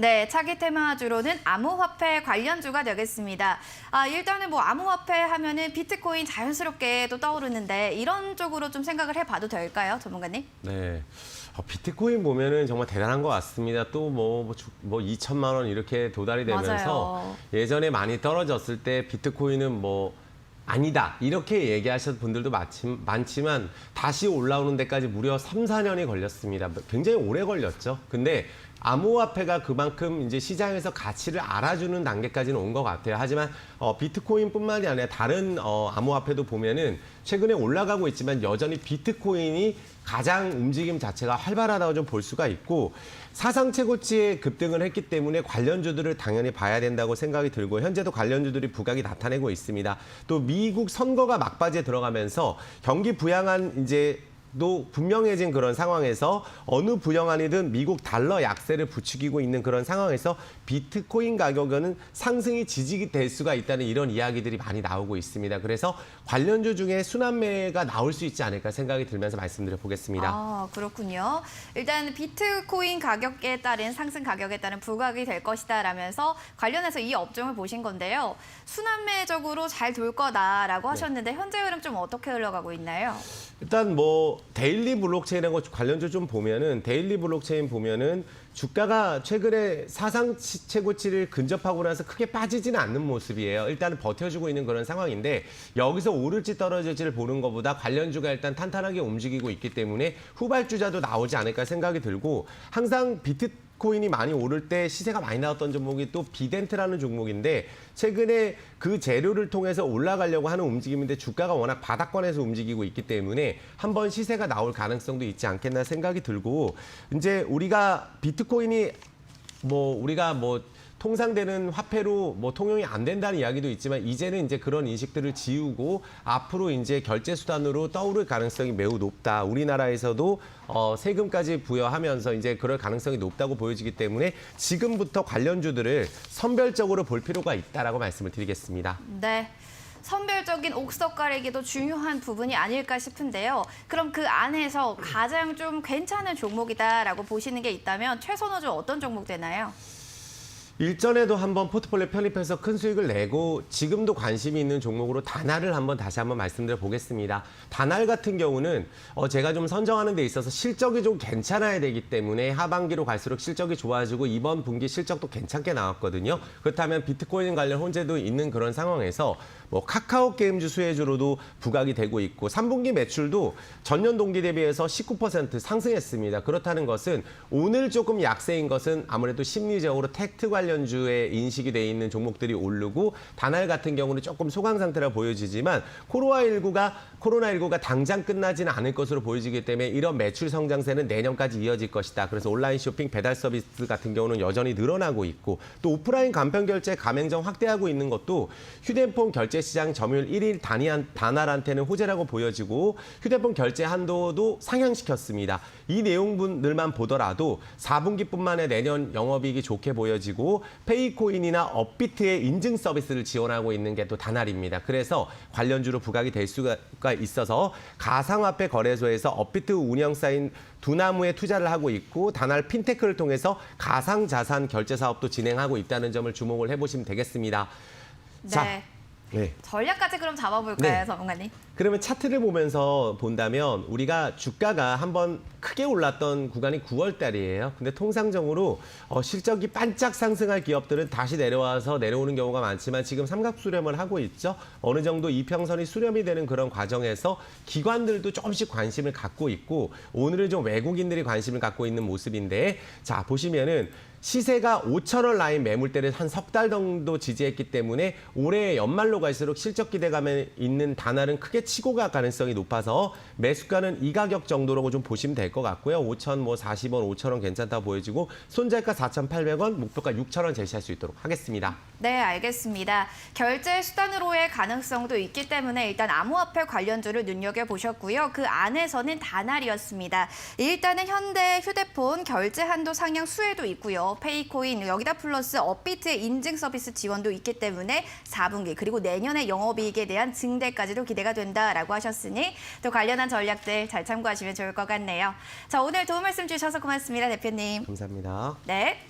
네, 차기 테마주로는 암호화폐 관련주가 되겠습니다. 일단은 뭐 암호화폐 하면은 비트코인 자연스럽게 또 떠오르는데 이런 쪽으로 좀 생각을 해봐도 될까요, 전문가님? 네. 비트코인 보면은 정말 대단한 것 같습니다. 또 뭐 2천만 원 이렇게 도달이 되면서 맞아요. 예전에 많이 떨어졌을 때 비트코인은 뭐 아니다 이렇게 얘기하셨던 분들도 많지만 다시 올라오는 데까지 무려 3, 4년이 걸렸습니다. 굉장히 오래 걸렸죠. 근데 암호화폐가 그만큼 이제 시장에서 가치를 알아주는 단계까지는 온 것 같아요. 하지만 비트코인뿐만이 아니라 다른 암호화폐도 보면은 최근에 올라가고 있지만 여전히 비트코인이 가장 움직임 자체가 활발하다고 좀 볼 수가 있고 사상 최고치의 급등을 했기 때문에 관련주들을 당연히 봐야 된다고 생각이 들고 현재도 관련주들이 부각이 나타내고 있습니다. 또 미국 선거가 막바지에 들어가면서 경기 부양안 이제 도 분명해진 그런 상황에서 어느 부영안이든 미국 달러 약세를 부추기고 있는 그런 상황에서 비트코인 가격은 상승이 지지될 수가 있다는 이런 이야기들이 많이 나오고 있습니다. 그래서 관련주 중에 순환매가 나올 수 있지 않을까 생각이 들면서 말씀드려 보겠습니다. 그렇군요. 일단 비트코인 가격에 따른 상승 가격에 따른 부각이 될 것이다라면서 관련해서 이 업종을 보신 건데요. 순환매적으로 잘 돌 거다라고 하셨는데 현재 흐름 좀 어떻게 흘러가고 있나요? 일단 뭐 데일리 블록체인하고 관련주 좀 보면은 데일리 블록체인 보면은 주가가 최근에 사상 최고치를 근접하고 나서 크게 빠지지는 않는 모습이에요. 일단은 버텨주고 있는 그런 상황인데 여기서 오를지 떨어질지를 보는 것보다 관련주가 일단 탄탄하게 움직이고 있기 때문에 후발주자도 나오지 않을까 생각이 들고 항상 비트코인이 많이 오를 때 시세가 많이 나왔던 종목이 또 비덴트라는 종목인데 최근에 그 재료를 통해서 올라가려고 하는 움직임인데 주가가 워낙 바닥권에서 움직이고 있기 때문에 한번 시세가 나올 가능성도 있지 않겠나 생각이 들고 이제 우리가 비트코인이 우리가 통상되는 화폐로 통용이 안 된다는 이야기도 있지만 이제는 이제 그런 인식들을 지우고 앞으로 이제 결제 수단으로 떠오를 가능성이 매우 높다. 우리나라에서도 세금까지 부여하면서 이제 그럴 가능성이 높다고 보여지기 때문에 지금부터 관련주들을 선별적으로 볼 필요가 있다라고 말씀을 드리겠습니다. 네. 선별적인 옥석 가리기도 중요한 부분이 아닐까 싶은데요. 그럼 그 안에서 가장 좀 괜찮은 종목이다라고 보시는 게 있다면 최선호주 어떤 종목 되나요? 일전에도 한번 포트폴리오 편입해서 큰 수익을 내고 지금도 관심이 있는 종목으로 다날을 다시 한번 말씀드려 보겠습니다. 다날 같은 경우는 제가 좀 선정하는 데 있어서 실적이 좀 괜찮아야 되기 때문에 하반기로 갈수록 실적이 좋아지고 이번 분기 실적도 괜찮게 나왔거든요. 그렇다면 비트코인 관련 혼재도 있는 그런 상황에서 카카오 게임즈 수혜주로도 부각이 되고 있고 3분기 매출도 전년 동기 대비해서 19% 상승했습니다. 그렇다는 것은 오늘 조금 약세인 것은 아무래도 심리적으로 텍트 관련주에 인식이 돼 있는 종목들이 오르고 다날 같은 경우는 조금 소강 상태라 보여지지만 코로나19가 당장 끝나지는 않을 것으로 보여지기 때문에 이런 매출 성장세는 내년까지 이어질 것이다. 그래서 온라인 쇼핑 배달 서비스 같은 경우는 여전히 늘어나고 있고 또 오프라인 간편 결제 가맹점 확대하고 있는 것도 휴대폰 결제 시장 점유율 1위 다날한테는 호재라고 보여지고 휴대폰 결제 한도도 상향시켰습니다. 이 내용들만 보더라도 4분기뿐만에 내년 영업이익이 좋게 보여지고 페이코인이나 업비트의 인증 서비스를 지원하고 있는 게 또 다날입니다. 그래서 관련주로 부각이 될 수가 있어서 가상화폐 거래소에서 업비트 운영사인 두나무에 투자를 하고 있고 다날 핀테크를 통해서 가상자산 결제 사업도 진행하고 있다는 점을 주목을 해보시면 되겠습니다. 네. 자, 네. 전략까지 그럼 잡아볼까요, 네. 전문가님? 그러면 차트를 보면서 본다면 우리가 주가가 한번 크게 올랐던 구간이 9월 달이에요. 근데 통상적으로 실적이 반짝 상승할 기업들은 다시 내려오는 경우가 많지만 지금 삼각 수렴을 하고 있죠. 어느 정도 이평선이 수렴이 되는 그런 과정에서 기관들도 조금씩 관심을 갖고 있고 오늘은 좀 외국인들이 관심을 갖고 있는 모습인데 자 보시면은 시세가 5,000원 라인 매물대를 한 석 달 정도 지지했기 때문에 올해 연말로 갈수록 실적 기대감에 있는 다날은 크게 치고 갈 가능성이 높아서 매수가는 이 가격 정도라고 좀 보시면 될 것 같고요. 5,040원, 5,000원 괜찮다 보여지고 손절가 4,800원, 목표가 6,000원 제시할 수 있도록 하겠습니다. 네, 알겠습니다. 결제 수단으로의 가능성도 있기 때문에 일단 암호화폐 관련주를 눈여겨보셨고요. 그 안에서는 다날이었습니다. 일단은 현대 휴대폰 결제 한도 상향 수혜도 있고요. 페이코인, 여기다 플러스 업비트의 인증 서비스 지원도 있기 때문에 4분기 그리고 내년의 영업이익에 대한 증대까지도 기대가 된다라고 하셨으니 또 관련한 전략들 잘 참고하시면 좋을 것 같네요. 자, 오늘 도움 말씀 주셔서 고맙습니다, 대표님. 감사합니다. 네.